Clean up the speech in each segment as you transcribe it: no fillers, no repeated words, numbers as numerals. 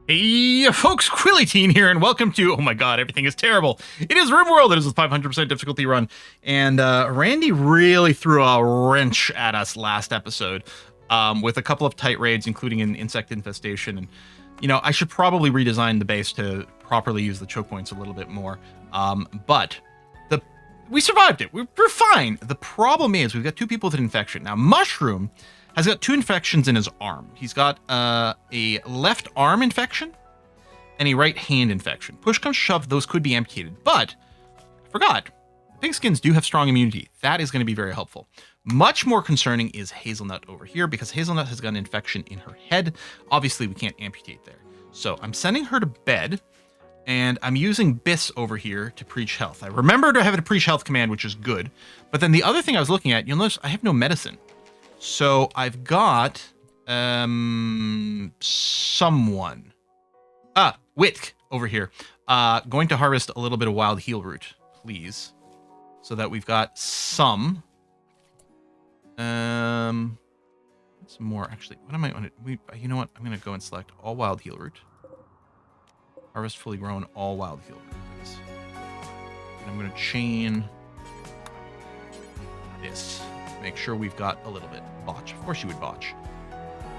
Hey folks, Quillyteen here, and welcome to, oh my god, everything is terrible. It is RimWorld, it is a 500% difficulty run, and Randy really threw a wrench at us last episode with a couple of tight raids, including an insect infestation, and, you know, I should probably redesign the base to properly use the choke points a little bit more, but we survived it. We're fine. The problem is we've got two people with an infection. Now, Mushroom has got two infections in his arm. He's got a left arm infection and a right hand infection. Push comes to shove, those could be amputated. But I forgot, pigskins do have strong immunity. That is going to be very helpful. Much more concerning is Hazelnut over here because Hazelnut has got an infection in her head. Obviously, we can't amputate there. So I'm sending her to bed. And I'm using Biss over here to preach health. I remember to have a preach health command, which is good. But then the other thing I was looking at, you'll notice I have no medicine. So I've got someone. Witk over here. Going to harvest a little bit of wild heal root, please. So that we've got some. Some more, actually. What am I on? You know what? I'm going to go and select all wild heal root. Harvest fully grown, all wild heal roots. And I'm going to chain this. Make sure we've got a little bit. Botch. Of course you would botch.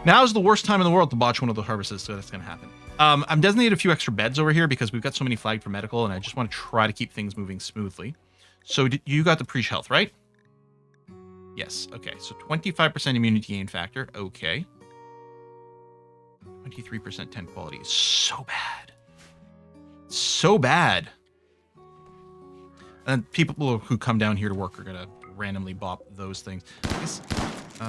Now is the worst time in the world to botch one of the harvests, so that's going to happen. I'm designated a few extra beds over here because we've got so many flagged for medical, and I just want to try to keep things moving smoothly. So you got the preach health, right? Yes. Okay. So 25% immunity gain factor. Okay. 23% 10 quality is so bad. So bad. And people who come down here to work are gonna randomly bop those things. I guess, you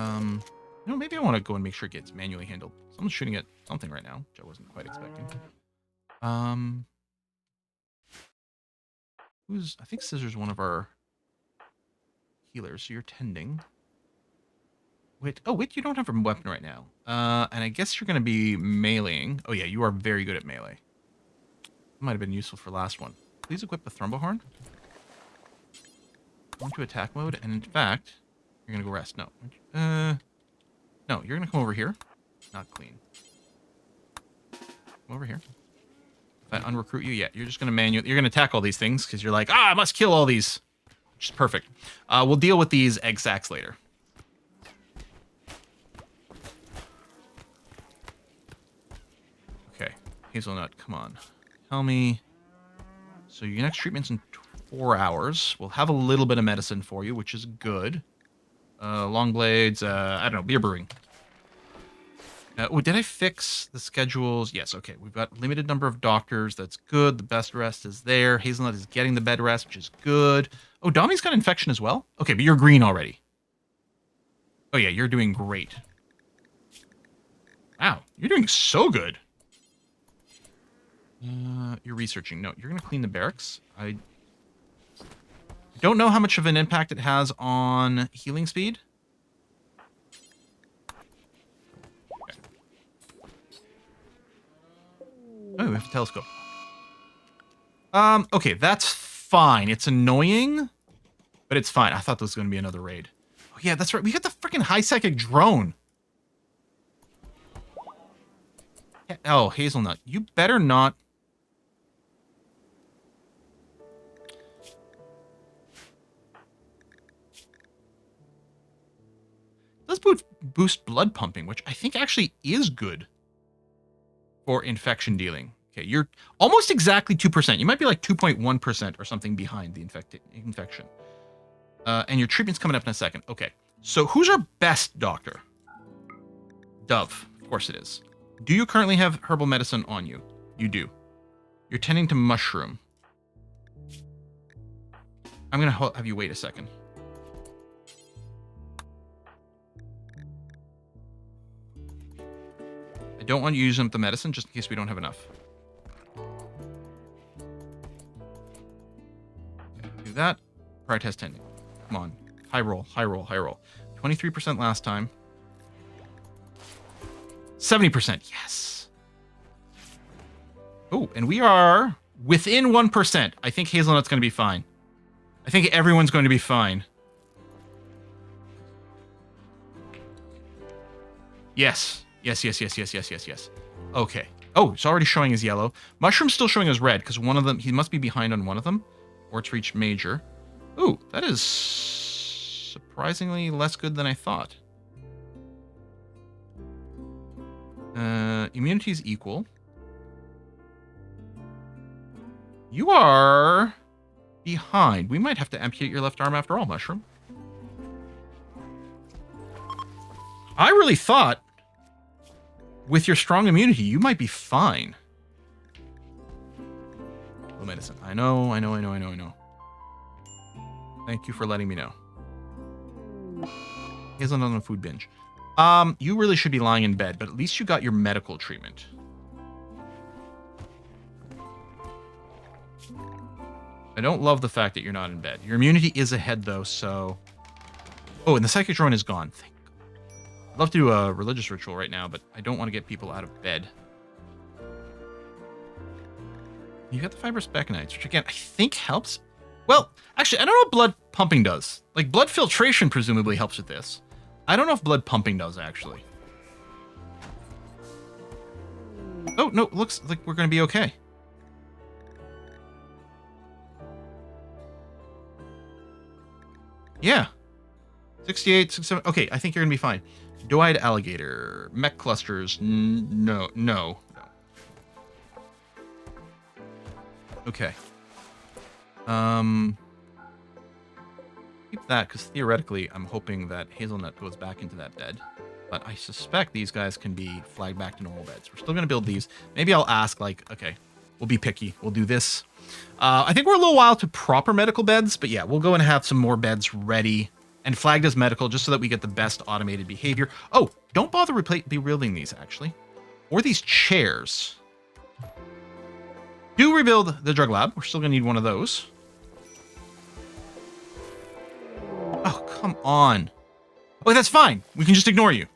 know, maybe I want to go and make sure it gets manually handled. Someone's shooting at something right now, which I wasn't quite expecting. I think Scissor's one of our healers, so you're tending. Wait, you don't have a weapon right now. And I guess you're gonna be meleeing. Oh yeah, you are very good at melee. Might have been useful for last one. Please equip the Thrumbohorn. Go into attack mode, and in fact, you're gonna go rest. No. No, you're gonna come over here. Not clean. Come over here. If I unrecruit you, yeah, you're just gonna you're gonna attack all these things, because you're like, I must kill all these. Which is perfect. We'll deal with these egg sacs later. Okay, Hazelnut, come on. Tell me. So your next treatment's in 4 hours. We'll have a little bit of medicine for you, which is good. Long blades. I don't know. Beer brewing. Did I fix the schedules? Yes. Okay. We've got limited number of doctors. That's good. The best rest is there. Hazelnut is getting the bed rest, which is good. Oh, Dommy's got infection as well. Okay, but you're green already. Oh yeah, you're doing great. Wow, you're doing so good. You're researching. No, you're going to clean the barracks. I don't know how much of an impact it has on healing speed. Okay. Oh, we have a telescope. Okay, that's fine. It's annoying, but it's fine. I thought there was going to be another raid. Oh, yeah, that's right. We got the freaking high psychic drone. Oh, Hazelnut, you better not. Does boost blood pumping, which I think actually is good for infection dealing. Okay, you're almost exactly 2%. You might be like 2.1% or something behind the infection. And your treatment's coming up in a second. Okay, so who's our best doctor? Dove, of course it is. Do you currently have herbal medicine on you? You do. You're tending to Mushroom. I'm going to have you wait a second. I don't want you using up the medicine just in case we don't have enough. Okay, do that. Pride test tending. Come on. High roll, high roll, high roll. 23% last time. 70%. Yes. Oh, and we are within 1%. I think Hazelnut's going to be fine. I think everyone's going to be fine. Yes. Yes. Okay. Oh, it's already showing as yellow. Mushroom's still showing as red because one of them, he must be behind on one of them, or it's reached major. Ooh, that is surprisingly less good than I thought. Immunity is equal. You are behind. We might have to amputate your left arm after all, Mushroom. I really thought with your strong immunity, you might be fine. Low medicine. I know. Thank you for letting me know. He has another food binge. You really should be lying in bed, but at least you got your medical treatment. I don't love the fact that you're not in bed. Your immunity is ahead, though, so... Oh, and the psychic drone is gone. Thank God. I'd love to do a religious ritual right now, but I don't want to get people out of bed. You got the fibrous Beconites, which, again, I think helps. Well, actually, I don't know what blood pumping does. Like, blood filtration presumably helps with this. I don't know if blood pumping does, actually. Oh, no, looks like we're going to be okay. Yeah. 68, 67. Okay, I think you're going to be fine. Doe-eyed alligator. Mech clusters. No. Okay. Keep that, because theoretically, I'm hoping that Hazelnut goes back into that bed. But I suspect these guys can be flagged back to normal beds. We're still going to build these. Maybe I'll ask, like, okay, we'll be picky. We'll do this. I think we're a little while to proper medical beds, but yeah, we'll go and have some more beds ready and flagged as medical just so that we get the best automated behavior. Oh, don't bother bewielding these, actually. Or these chairs. Do rebuild the drug lab. We're still going to need one of those. Oh, come on. Oh, that's fine. We can just ignore you.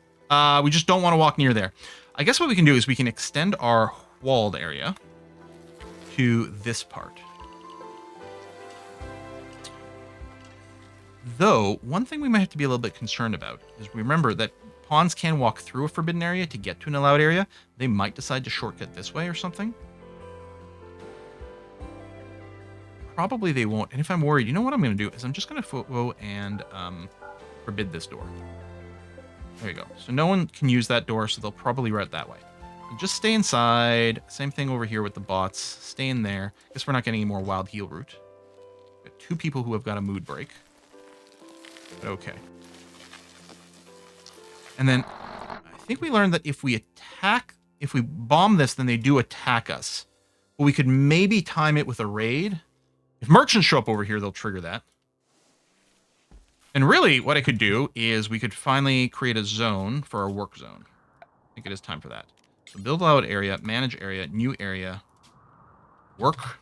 We just don't want to walk near there. I guess what we can do is we can extend our walled area to this part. Though, one thing we might have to be a little bit concerned about is remember that pawns can walk through a forbidden area to get to an allowed area. They might decide to shortcut this way or something. Probably they won't. And if I'm worried, you know what I'm going to do is I'm just going to go and forbid this door. There you go. So no one can use that door, so they'll probably route that way. So just stay inside. Same thing over here with the bots. Stay in there. Guess we're not getting any more wild heal route. Got 2 people who have got a mood break. But okay. And then I think we learned that if we bomb this, then they do attack us. But we could maybe time it with a raid. If merchants show up over here, they'll trigger that. And really, what I could do is we could finally create a zone for our work zone. I think it is time for that. So build allowed area, manage area, new area, work.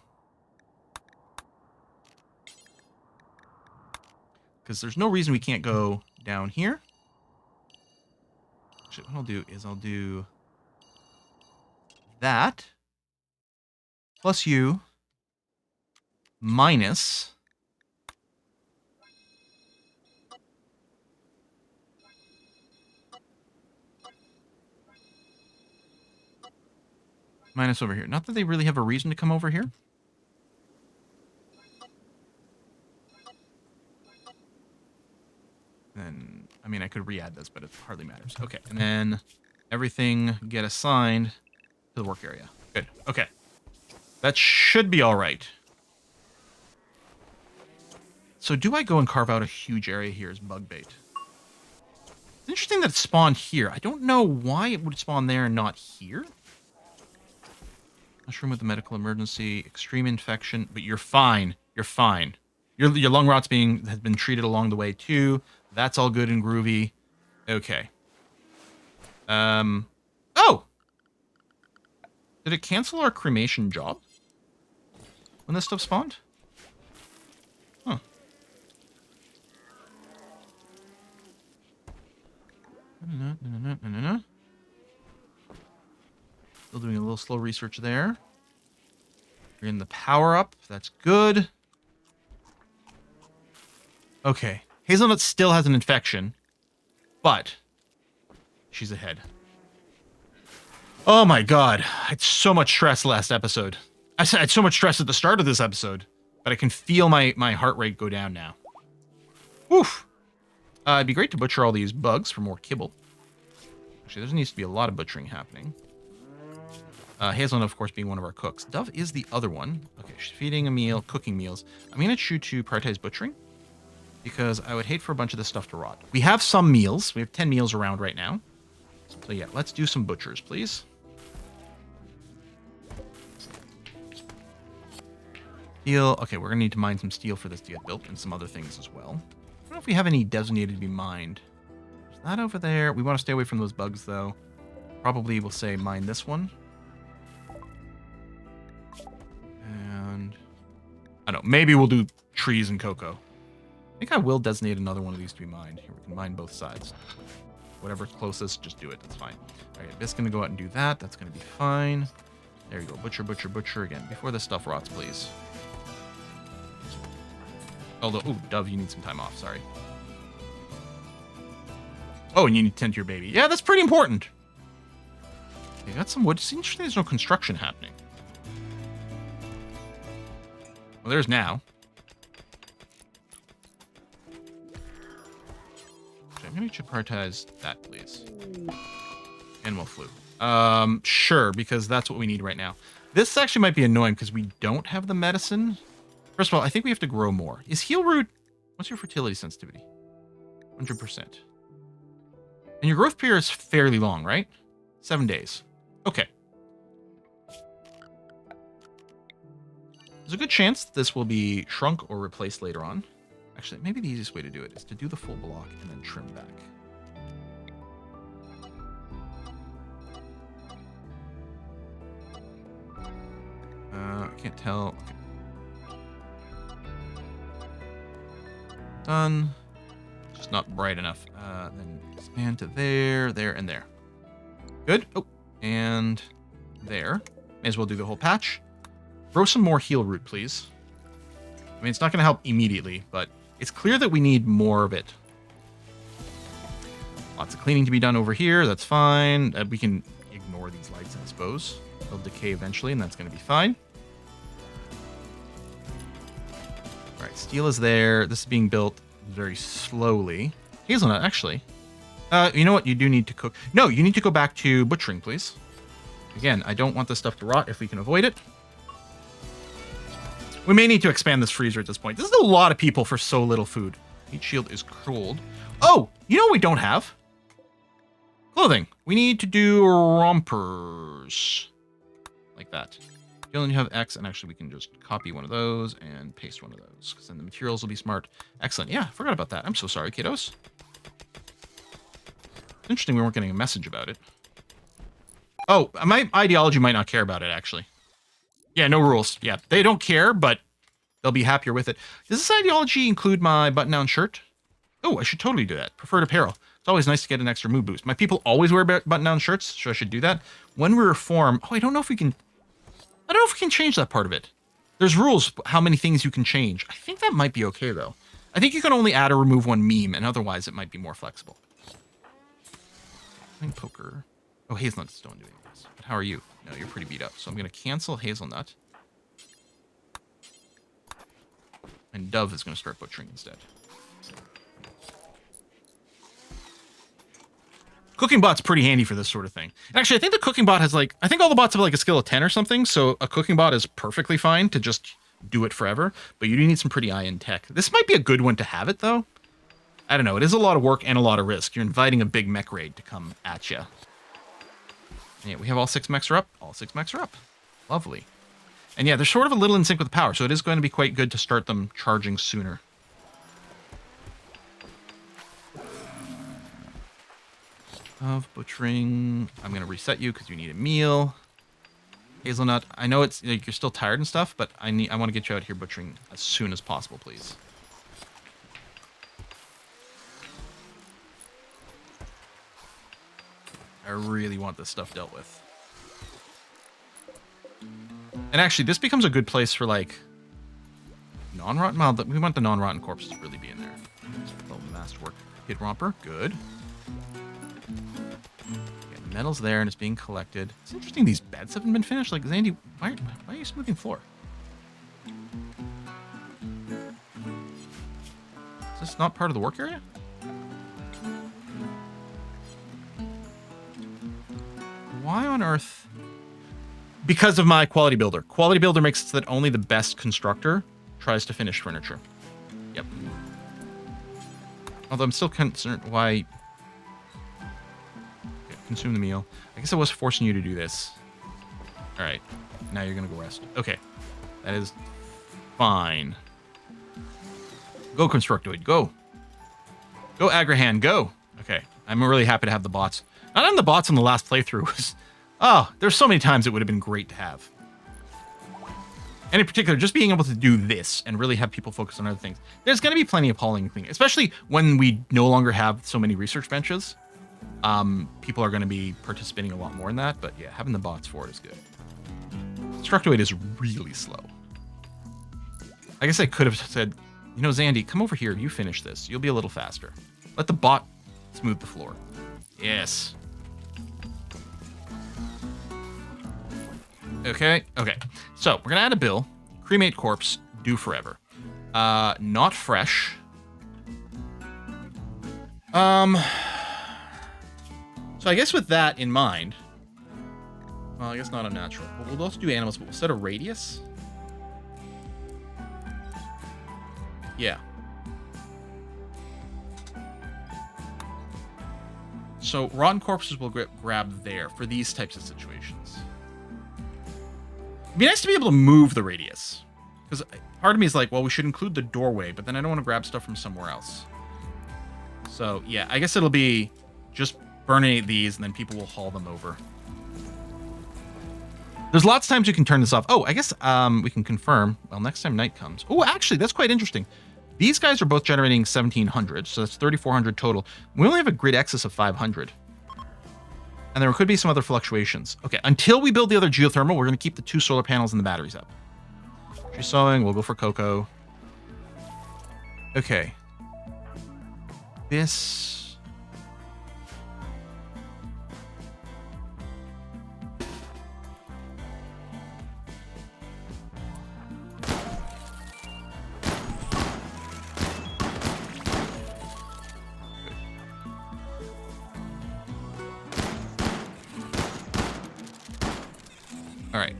Because there's no reason we can't go down here. Actually, what I'll do is I'll do that plus you minus over here. Not that they really have a reason to come over here. Then, I mean, I could re-add this, but it hardly matters. Okay, and then everything get assigned to the work area. Good. Okay. That should be all right. So do I go and carve out a huge area here as bug bait? It's interesting that it spawned here. I don't know why it would spawn there and not here. Mushroom with the medical emergency, extreme infection, but you're fine. You're fine. Your lung rot's has been treated along the way too. That's all good and groovy. Okay. Oh! Did it cancel our cremation job when this stuff spawned? Huh. Still doing a little slow research there. We're in the power up. That's good. Okay. Hazelnut still has an infection, but she's ahead. Oh my god. I had so much stress last episode. I had so much stress at the start of this episode, but I can feel my heart rate go down now. Woof. It'd be great to butcher all these bugs for more kibble. Actually, there needs to be a lot of butchering happening. Hazelnut, of course, being one of our cooks. Dove is the other one. Okay, she's feeding a meal, cooking meals. I'm going to choose to prioritize butchering because I would hate for a bunch of this stuff to rot. We have some meals. We have 10 meals around right now. So yeah, let's do some butchers, please. Steel. Okay, we're going to need to mine some steel for this to get built and some other things as well. I don't know if we have any designated to be mined. Is that over there? We want to stay away from those bugs, though. Probably we'll say mine this one. And I don't know. Maybe we'll do trees and cocoa. I think I will designate another one of these to be mined. Here, we can mine both sides. Whatever's closest, just do it. That's fine. All right, this is going to go out and do that. That's going to be fine. There you go. Butcher, butcher, butcher again. Before this stuff rots, please. Although, ooh, Dove, you need some time off. Sorry. Oh, and you need to tend to your baby. Yeah, that's pretty important. Okay, got some wood. It's interesting there's no construction happening. Well, there's now. Okay, I'm going to prioritize that, please. Animal flu. Sure, because that's what we need right now. This actually might be annoying because we don't have the medicine. First of all, I think we have to grow more. Is heel root... What's your fertility sensitivity? 100%. And your growth period is fairly long, right? 7 days. Okay. There's a good chance this will be shrunk or replaced later on. Actually, maybe the easiest way to do it is to do the full block and then trim back. I can't tell. Okay. Done. Just not bright enough. Then expand to there, there, and there. Good. Oh, and there. May as well do the whole patch. Grow some more heel root, please. I mean, it's not going to help immediately, but it's clear that we need more of it. Lots of cleaning to be done over here. That's fine. We can ignore these lights, I suppose. They'll decay eventually, and that's going to be fine. All right, steel is there. This is being built very slowly. Hazelnut, actually. You know what? You do need to cook. No, you need to go back to butchering, please. Again, I don't want this stuff to rot if we can avoid it. We may need to expand this freezer at this point. This is a lot of people for so little food. Heat shield is cooled. Oh, you know what we don't have? Clothing. We need to do rompers. Like that. You only have X, and actually we can just copy one of those and paste one of those, because then the materials will be smart. Excellent. Yeah, forgot about that. I'm so sorry, kiddos. Interesting we weren't getting a message about it. Oh, my ideology might not care about it, actually. Yeah, no rules. Yeah, they don't care, but they'll be happier with it. Does this ideology include my button-down shirt? Oh, I should totally do that. Preferred apparel. It's always nice to get an extra mood boost. My people always wear button-down shirts, so I should do that. When we reform... Oh, I don't know if we can change that part of it. There's rules how many things you can change. I think that might be okay, though. I think you can only add or remove one meme, and otherwise it might be more flexible. Playing poker. Oh, Hazelnut's still doing this. But how are you? No, you're pretty beat up. So I'm going to cancel Hazelnut. And Dove is going to start butchering instead. Cooking bot's pretty handy for this sort of thing. Actually, I think the cooking bot has I think all the bots have a skill of 10 or something, so a cooking bot is perfectly fine to just do it forever, but you do need some pretty high-end tech. This might be a good one to have it, though. I don't know, it is a lot of work and a lot of risk. You're inviting a big mech raid to come at you. Yeah, we have all 6 mechs are up. All 6 mechs are up. Lovely. And yeah, they're sort of a little in sync with the power, so it is going to be quite good to start them charging sooner. Of butchering. I'm going to reset you because you need a meal. Hazelnut, I know it's you're still tired and stuff, but I want to get you out here butchering as soon as possible, please. I really want this stuff dealt with. And actually, this becomes a good place for non-rotten. Well, we want the non-rotten corpses to really be in there. Little masterwork kid romper, good. metal's there and it's being collected. It's interesting these beds haven't been finished. Like, Zandy, why are you smoothing floor? Is this not part of the work area? Why on earth? Because of my quality builder. Quality builder makes it so that only the best constructor tries to finish furniture. Yep. Although I'm still concerned why... Okay, consume the meal. I guess I was forcing you to do this. Alright. Now you're gonna go rest. Okay. That is fine. Go, Constructoid. Go. Go, Agrahan. Go. Okay. I'm really happy to have the bots. Not having the bots on the last playthrough was... Oh, there's so many times it would have been great to have. And in particular, just being able to do this and really have people focus on other things. There's going to be plenty of polling things, especially when we no longer have so many research benches. People are going to be participating a lot more in that. But yeah, having the bots for it is good. Constructoid is really slow. I guess I could have said, you know, Zandy, come over here. You finish this. You'll be a little faster. Let the bot smooth the floor. Yes. Okay. So we're gonna add a bill. Cremate corpse, do forever. Not fresh. So I guess with that in mind, well, I guess not unnatural. But we'll also do animals, but we'll set a radius. Yeah. So rotten corpses will grab there for these types of situations. It'd be nice to be able to move the radius. Because part of me is like, well, we should include the doorway, but then I don't want to grab stuff from somewhere else. So, yeah, I guess it'll be just burn these, and then people will haul them over. There's lots of times you can turn this off. Oh, I guess we can confirm. Well, next time night comes. Oh, actually, that's quite interesting. These guys are both generating 1,700, so that's 3,400 total. We only have a grid excess of 500. And there could be some other fluctuations. Okay, until we build the other geothermal, we're going to keep the 2 solar panels and the batteries up. She's sewing. We'll go for cocoa. Okay. This... Alright.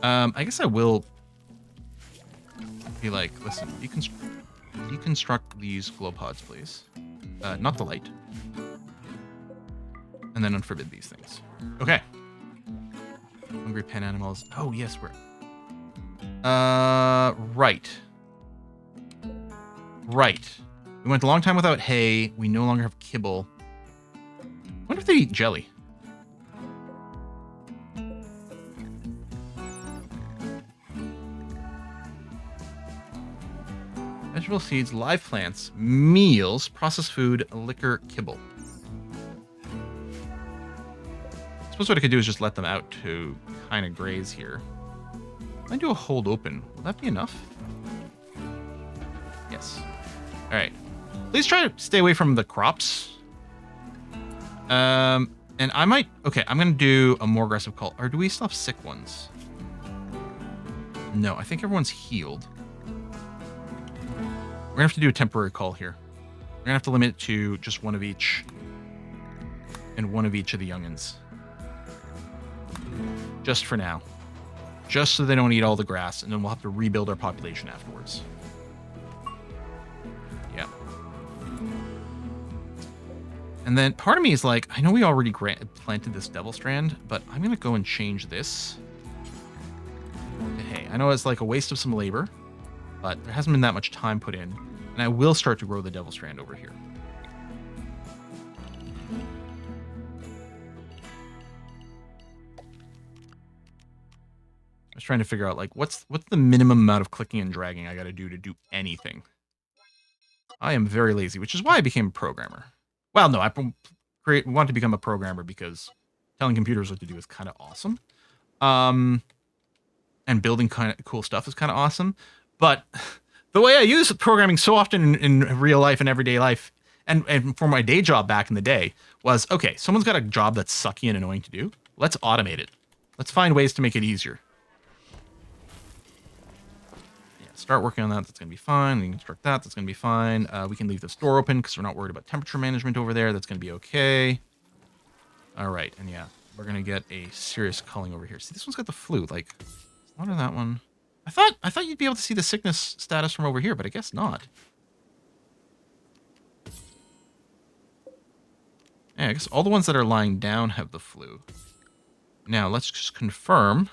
I guess I will be like, listen, deconstruct these glow pods, please. Not the light. And then unforbid these things. Okay. Hungry pen animals. Oh, yes, we're... Right. Right. We went a long time without hay. We no longer have kibble. I wonder if they eat jelly. Vegetable seeds, live plants, meals, processed food, liquor, kibble. I suppose what I could do is just let them out to kind of graze here. I do a hold open. Will that be enough? Yes. All right. Please try to stay away from the crops. And I might... Okay, I'm going to do a more aggressive call. Or do we still have sick ones? No, I think everyone's healed. We're going to have to do a temporary call here. We're going to have to limit it to just one of each. And one of each of the youngins. Just for now. Just so they don't eat all the grass. And then we'll have to rebuild our population afterwards. Yeah. And then part of me is like, I know we already planted this devil strand, but I'm going to go and change this. Hey, I know it's like a waste of some labor. But there hasn't been that much time put in. And I will start to grow the devil strand over here. I was trying to figure out, like, what's the minimum amount of clicking and dragging I got to do anything. I am very lazy, which is why I became a programmer. Well, no, I want to become a programmer because telling computers what to do is kind of awesome. And building kind of cool stuff is kind of awesome. But the way I use programming so often in real life and everyday life, and for my day job back in the day, was, okay, someone's got a job that's sucky and annoying to do. Let's automate it. Let's find ways to make it easier. Yeah, start working on that. That's going to be fine. We can construct that. That's going to be fine. We can leave this door open because we're not worried about temperature management over there. That's going to be okay. All right. And yeah, we're going to get a serious culling over here. See, this one's got the flu. Like, what is that one? I thought you'd be able to see the sickness status from over here, but I guess not. Yeah, I guess all the ones that are lying down have the flu. Now, let's just confirm.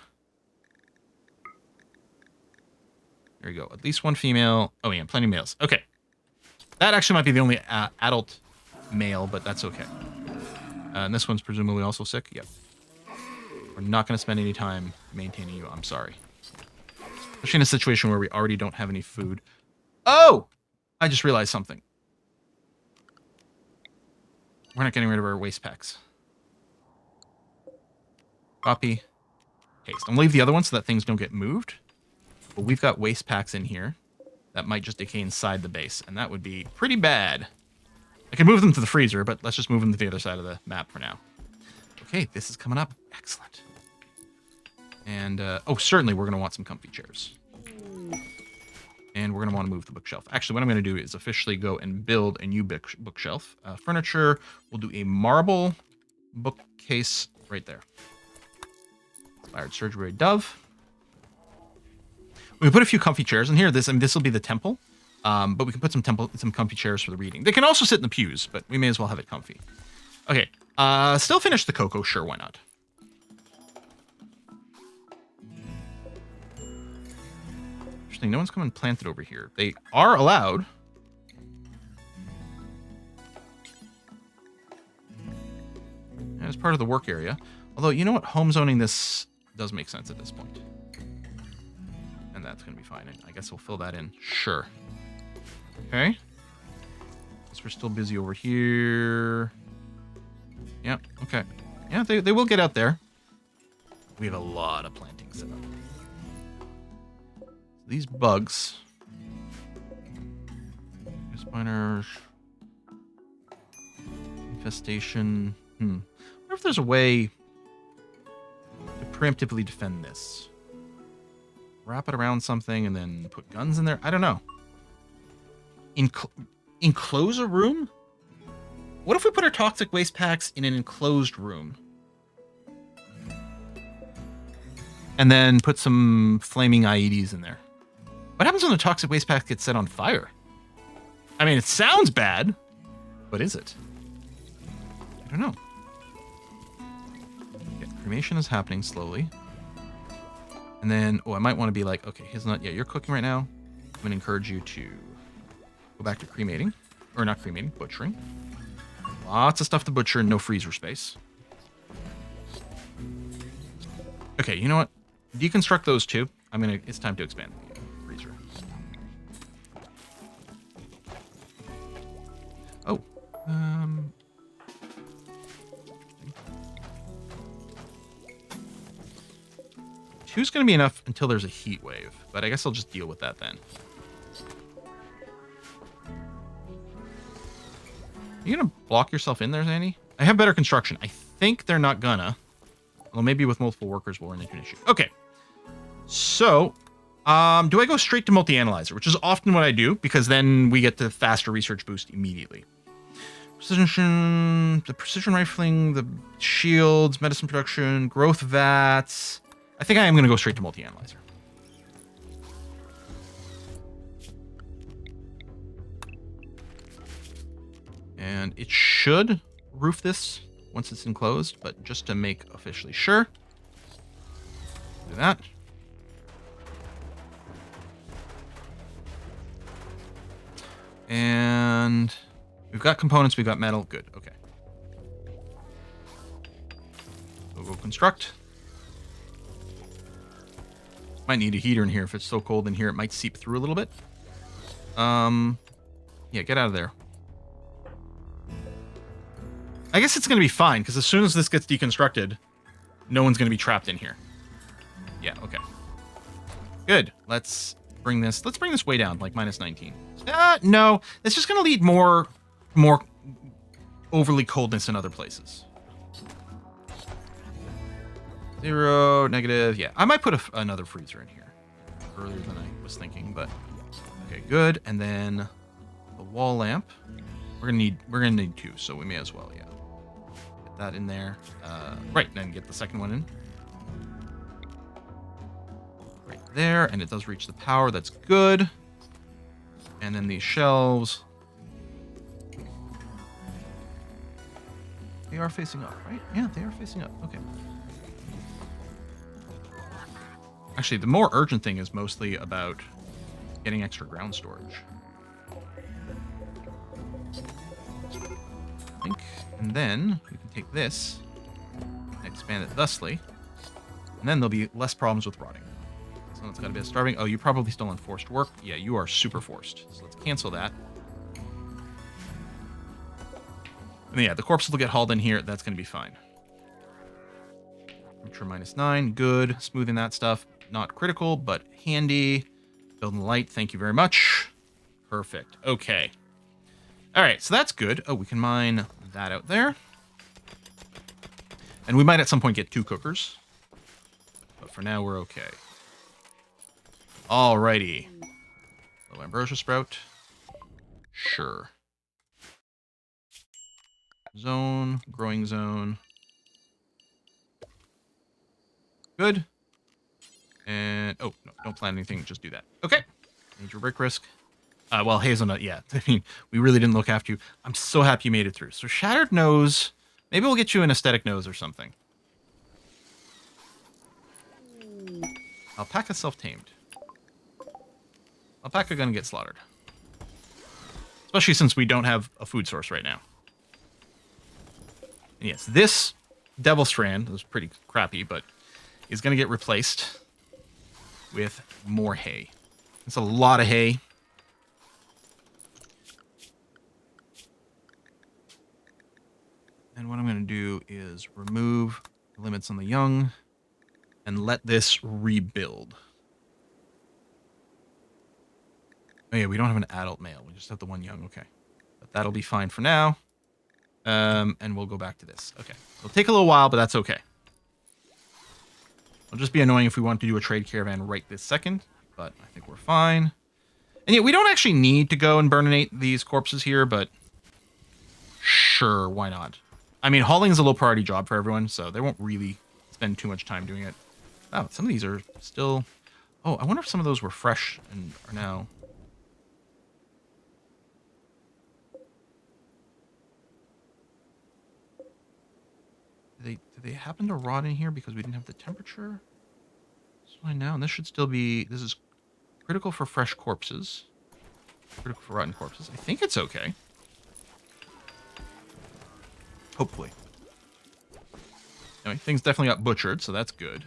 There you go. At least one female. Oh, yeah, plenty of males. Okay. That actually might be the only adult male, but that's okay. And this one's presumably also sick. Yep. We're not going to spend any time maintaining you. I'm sorry. Especially in a situation where we already don't have any food. Oh! I just realized something. We're not getting rid of our waste packs. Copy. Paste. I'm going to leave the other one so that things don't get moved. But we've got waste packs in here that might just decay inside the base. And that would be pretty bad. I can move them to the freezer, but let's just move them to the other side of the map for now. Okay, this is coming up. Excellent. And, oh, certainly we're going to want some comfy chairs. And we're going to want to move the bookshelf. Actually, what I'm going to do is officially go and build a new bookshelf. Furniture, we'll do a marble bookcase right there. Inspired Surgery Dove. We can put a few comfy chairs in here. This will be the temple. But we can put some comfy chairs for the reading. They can also sit in the pews, but we may as well have it comfy. Okay. Still finish the cocoa. Sure, why not? Interesting. No one's come and planted over here. They are allowed. As part of the work area. Although, you know what? Home zoning this does make sense at this point. And that's going to be fine. I guess we'll fill that in. Sure. Okay. Guess we're still busy over here. Yeah, okay. Yeah, they will get out there. We have a lot of planting set up. These bugs. Spiders. Infestation. I wonder if there's a way to preemptively defend this. Wrap it around something and then put guns in there? I don't know. Enclose a room? What if we put our toxic waste packs in an enclosed room? And then put some flaming IEDs in there. What happens when the toxic waste pack gets set on fire? I mean, it sounds bad, but is it? I don't know. Okay, cremation is happening slowly. And then, oh, I might want to be like, okay, yeah, you're cooking right now. I'm going to encourage you to go back to cremating. Or not cremating, butchering. Lots of stuff to butcher and no freezer space. Okay, you know what? Deconstruct those two. It's time to expand the freezer. Oh. Two's going to be enough until there's a heat wave, but I guess I'll just deal with that then. You gonna block yourself in there, Zanny? I have better construction. I think they're not gonna. Well, maybe with multiple workers we'll run into an issue. Okay. So, do I go straight to multi-analyzer, which is often what I do, because then we get the faster research boost immediately. The precision rifling, the shields, medicine production, growth vats. I think I am going to go straight to multi-analyzer. And it should roof this once it's enclosed, but just to make officially sure. Do that. And we've got components, we've got metal. Good, okay. We'll go construct. Might need a heater in here. If it's so cold in here, it might seep through a little bit. Yeah, get out of there. I guess it's going to be fine, because as soon as this gets deconstructed, no one's going to be trapped in here. Yeah, okay. Good. Let's bring this way down, like -19. No, it's just going to lead more overly coldness in other places. 0, negative. Yeah, I might put another freezer in here earlier than I was thinking, but okay, good. And then the wall lamp. We're gonna need 2, so we may as well. Yeah, get that in there. Right, then get the second one in. Right there, and it does reach the power. That's good. And then these shelves. They are facing up, right? Yeah, they are facing up. Okay. Actually, the more urgent thing is mostly about getting extra ground storage. I think. And then we can take this and expand it thusly. And then there'll be less problems with rotting. Someone's got a bit of starving. Oh, you're probably still on forced work. Yeah, you are super forced. So let's cancel that. And yeah, the corpses will get hauled in here. That's going to be fine. Temperature -9. Good. Smoothing that stuff. Not critical, but handy. Building light. Thank you very much. Perfect. Okay. All right, so that's good. Oh, we can mine that out there. And we might at some point get 2 cookers. But for now, we're okay. Alrighty. Little ambrosia sprout. Sure. Zone. Growing zone. Good. And, oh, no, don't plant anything. Just do that. Okay. Major break risk. Well, hazelnut, yeah. I mean, we really didn't look after you. I'm so happy you made it through. So shattered nose. Maybe we'll get you an aesthetic nose or something. Alpaca self-tamed. Alpaca gonna get slaughtered. Especially since we don't have a food source right now. And yes, this devil strand was pretty crappy, but is gonna get replaced with more hay. It's a lot of hay. And what I'm going to do is remove the limits on the young and let this rebuild. Oh yeah, we don't have an adult male. We just have the one young. Okay. But that'll be fine for now. And we'll go back to this. Okay. It'll take a little while, but that's okay. It'll just be annoying if we want to do a trade caravan right this second, but I think we're fine. And yet we don't actually need to go and burninate these corpses here, but sure, why not? I mean, hauling is a low priority job for everyone, so they won't really spend too much time doing it. Oh, some of these are still... Oh, I wonder if some of those were fresh and are now... Did they happen to rot in here because we didn't have the temperature? It's fine now, and this should still be... This is critical for fresh corpses. Critical for rotten corpses. I think it's okay. Hopefully. Anyway, things definitely got butchered, so that's good.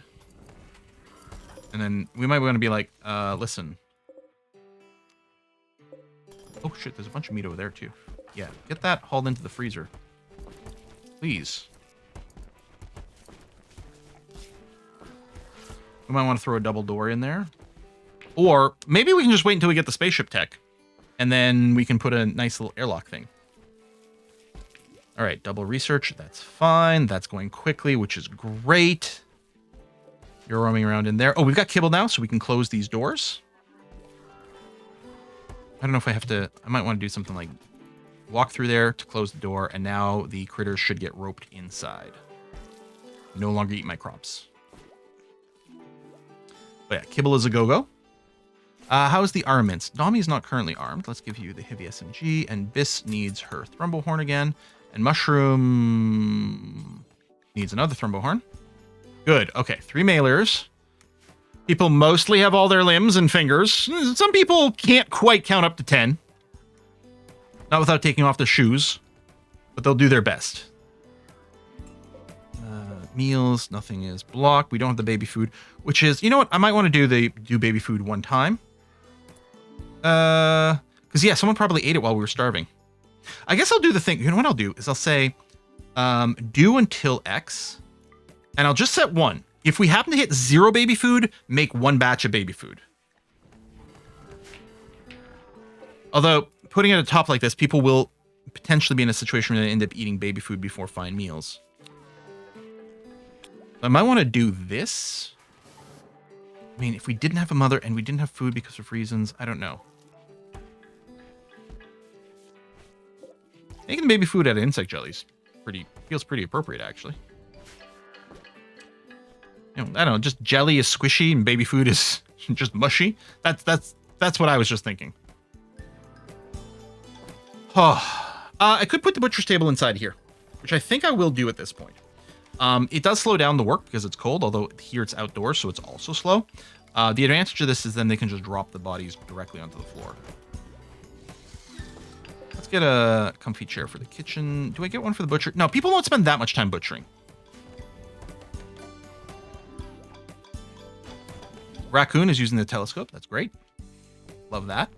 And then we might want to be like, listen. Oh shit, there's a bunch of meat over there too. Yeah, get that hauled into the freezer. Please. We might want to throw a double door in there. Or maybe we can just wait until we get the spaceship tech. And then we can put a nice little airlock thing. All right, double research. That's fine. That's going quickly, which is great. You're roaming around in there. Oh, we've got kibble now, so we can close these doors. I don't know if I have to... I might want to do something like walk through there to close the door, and now the critters should get roped inside. No longer eat my crops. But yeah, kibble is a go-go. How is the armaments? Nami is not currently armed. Let's give you the heavy SMG, and Biss needs her Thrumbohorn again. And Mushroom needs another Thrumbohorn. Good. Okay, 3 mailers. People mostly have all their limbs and fingers. Some people can't quite count up to 10. Not without taking off their shoes. But they'll do their best. Meals, nothing is blocked. We don't have the baby food, which is... You know what? I might want to do baby food one time. Because, yeah, someone probably ate it while we were starving. I guess I'll do the thing. You know what I'll do is I'll say, do until X, and I'll just set 1. If we happen to hit 0 baby food, make 1 batch of baby food. Although, putting it at the top like this, people will potentially be in a situation where they end up eating baby food before fine meals. I might want to do this. I mean, if we didn't have a mother and we didn't have food because of reasons, I don't know. Making baby food out of insect jellies feels pretty appropriate, actually. You know, I don't know, just jelly is squishy and baby food is just mushy. That's what I was just thinking. Oh, I could put the butcher's table inside here, which I think I will do at this point. It does slow down the work because it's cold, although here it's outdoors, so it's also slow. The advantage of this is then they can just drop the bodies directly onto the floor. Let's get a comfy chair for the kitchen. Do I get one for the butcher? No, people don't spend that much time butchering. Raccoon is using the telescope. That's great. Love that.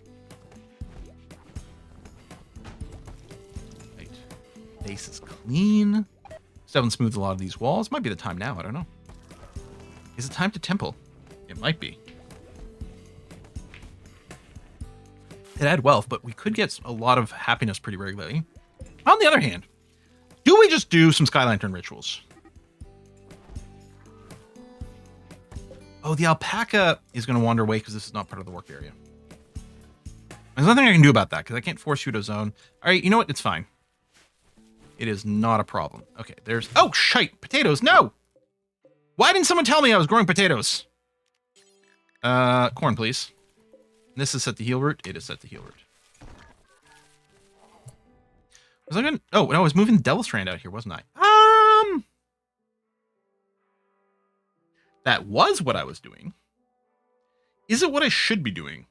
Right. Base is clean. Still haven't smoothed a lot of these walls. Might be the time now. I don't know. Is it time to temple? It might be. It add wealth, but we could get a lot of happiness pretty regularly. On the other hand, do we just do some Sky Lantern rituals? Oh, the alpaca is going to wander away because this is not part of the work area. There's nothing I can do about that because I can't force you to zone. All right, you know what? It's fine. It is not a problem. Okay, there's... Oh, shite! Potatoes, no! Why didn't someone tell me I was growing potatoes? Corn, please. This is set to heal root. It is set to heal root. Was I gonna... Oh, no, I was moving the Devil Strand out here, wasn't I? That was what I was doing. Is it what I should be doing?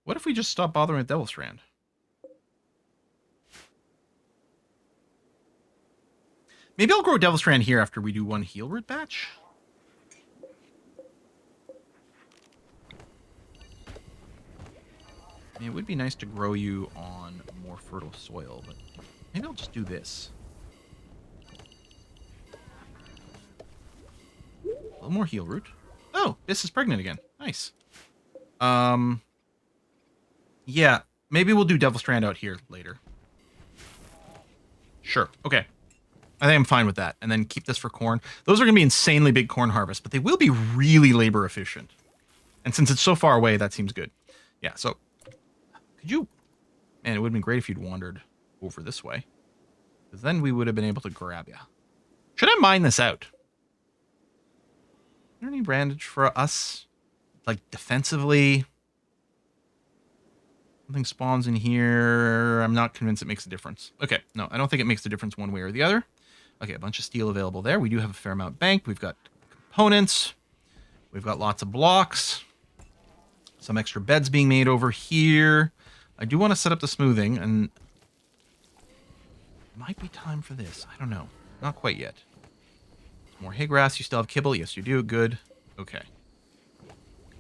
What if we just stop bothering with Devil Strand? Maybe I'll grow Devil Strand here after we do one heal root batch. I mean, it would be nice to grow you on more fertile soil, but maybe I'll just do this. A little more heal root. Oh, this is pregnant again. Nice. Yeah, maybe we'll do Devil Strand out here later. Sure. Okay. I think I'm fine with that. And then keep this for corn. Those are going to be insanely big corn harvests, but they will be really labor efficient. And since it's so far away, that seems good. Yeah, so... Could you... Man, it would have been great if you'd wandered over this way. Because then we would have been able to grab you. Should I mine this out? Is there any advantage for us? Like, defensively? Something spawns in here. I'm not convinced it makes a difference. Okay, no, I don't think it makes a difference one way or the other. Okay, a bunch of steel available there. We do have a fair amount banked. We've got components. We've got lots of blocks. Some extra beds being made over here. I do want to set up the smoothing, and it might be time for this. I don't know. Not quite yet. More hay grass. You still have kibble? Yes, you do. Good. Okay.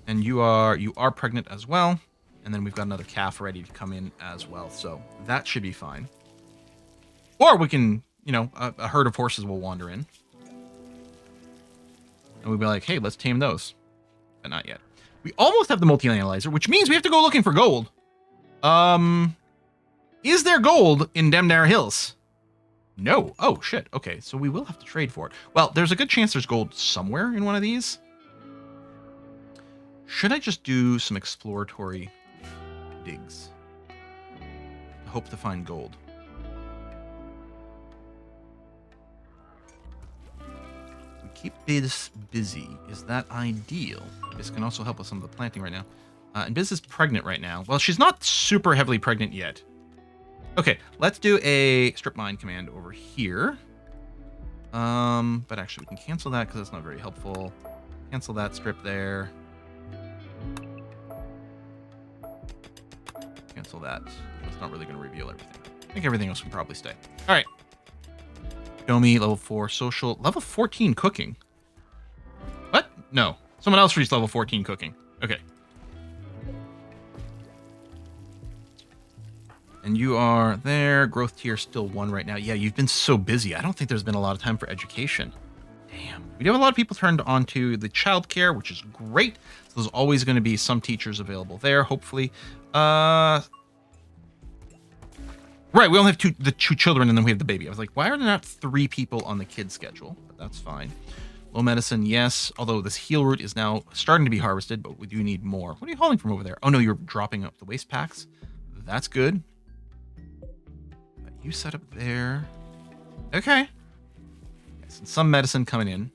And you are pregnant as well. And then we've got another calf ready to come in as well. So that should be fine. Or we can, you know, a herd of horses will wander in. And we'll be like, hey, let's tame those. But not yet. We almost have the multi-analyzer, which means we have to go looking for gold. Is there gold in Demdar Hills? No. Oh, shit. Okay, so we will have to trade for it. Well, there's a good chance there's gold somewhere in one of these. Should I just do some exploratory digs? Hope to find gold. We keep Biz busy. Is that ideal? This can also help with some of the planting right now. And Biz is pregnant right now. Well, she's not super heavily pregnant yet. Okay, let's do a strip mine command over here. But actually we can cancel that because that's not very helpful. Cancel that strip there. Cancel that. That's not really going to reveal everything. I think everything else can probably stay. All right. Show me level 4 social. Level 14 cooking. What? No. Someone else reached level 14 cooking. Okay. And you are there. Growth tier still 1 right now. Yeah, you've been so busy. I don't think there's been a lot of time for education. Damn. We do have a lot of people turned onto the childcare, which is great. So there's always going to be some teachers available there, hopefully. Right, we only have the two children, and then we have the baby. I was like, why are there not 3 people on the kid schedule? But that's fine. Low medicine, yes. Although this heal root is now starting to be harvested, but we do need more. What are you hauling from over there? Oh, no, you're dropping up the waste packs. That's good. You set up there. Okay. Yes, and some medicine coming in.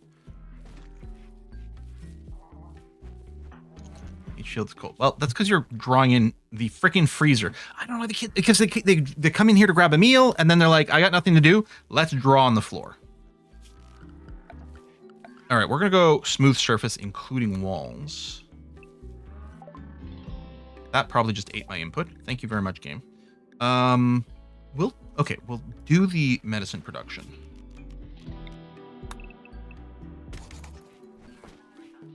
Each shield's cold. Well, that's because you're drawing in the freaking freezer. I don't know, the kid, because they come in here to grab a meal, and then they're like, I got nothing to do. Let's draw on the floor. All right, we're going to go smooth surface, including walls. That probably just ate my input. Thank you very much, game. We'll do the medicine production.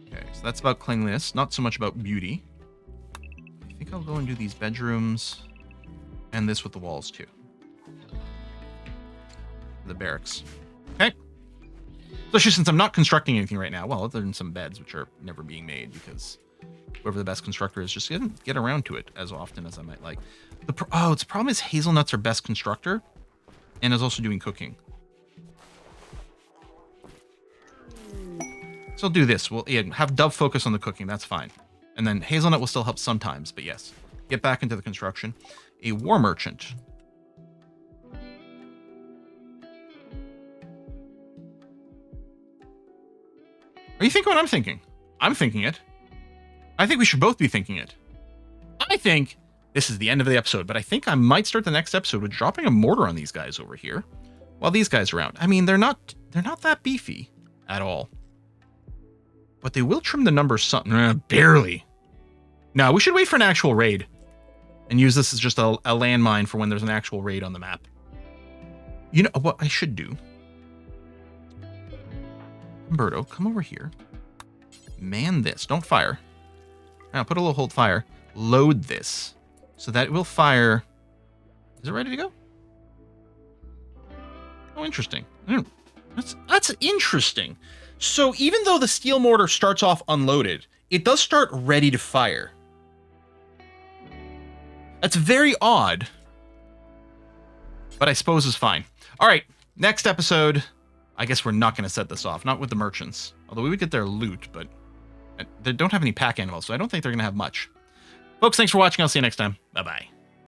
Okay, so that's about cleanliness, not so much about beauty. I think I'll go and do these bedrooms and this with the walls too. The barracks. Okay. Especially since I'm not constructing anything right now. Well, other than some beds, which are never being made because whoever the best constructor is just didn't get around to it as often as I might like. The problem is hazelnuts are best constructor and is also doing cooking. So I'll do this. We'll have Dove focus on the cooking. That's fine. And then hazelnut will still help sometimes, but yes. Get back into the construction. A war merchant. Are you thinking what I'm thinking? I'm thinking it. I think we should both be thinking it. I think this is the end of the episode, but I think I might start the next episode with dropping a mortar on these guys over here while these guys are around. I mean, they're not that beefy at all. But they will trim the numbers something. Barely. No, we should wait for an actual raid and use this as just a landmine for when there's an actual raid on the map. You know what I should do? Humberto, come over here. Man this. Don't fire. Now put a little hold fire. Load this so that it will fire. Is it ready to go? Oh, interesting. That's interesting. So even though the steel mortar starts off unloaded, it does start ready to fire. That's very odd, but I suppose is fine. All right, next episode. I guess we're not going to set this off, not with the merchants. Although we would get their loot, but they don't have any pack animals, so I don't think they're going to have much. Folks, thanks for watching. I'll see you next time. Bye-bye.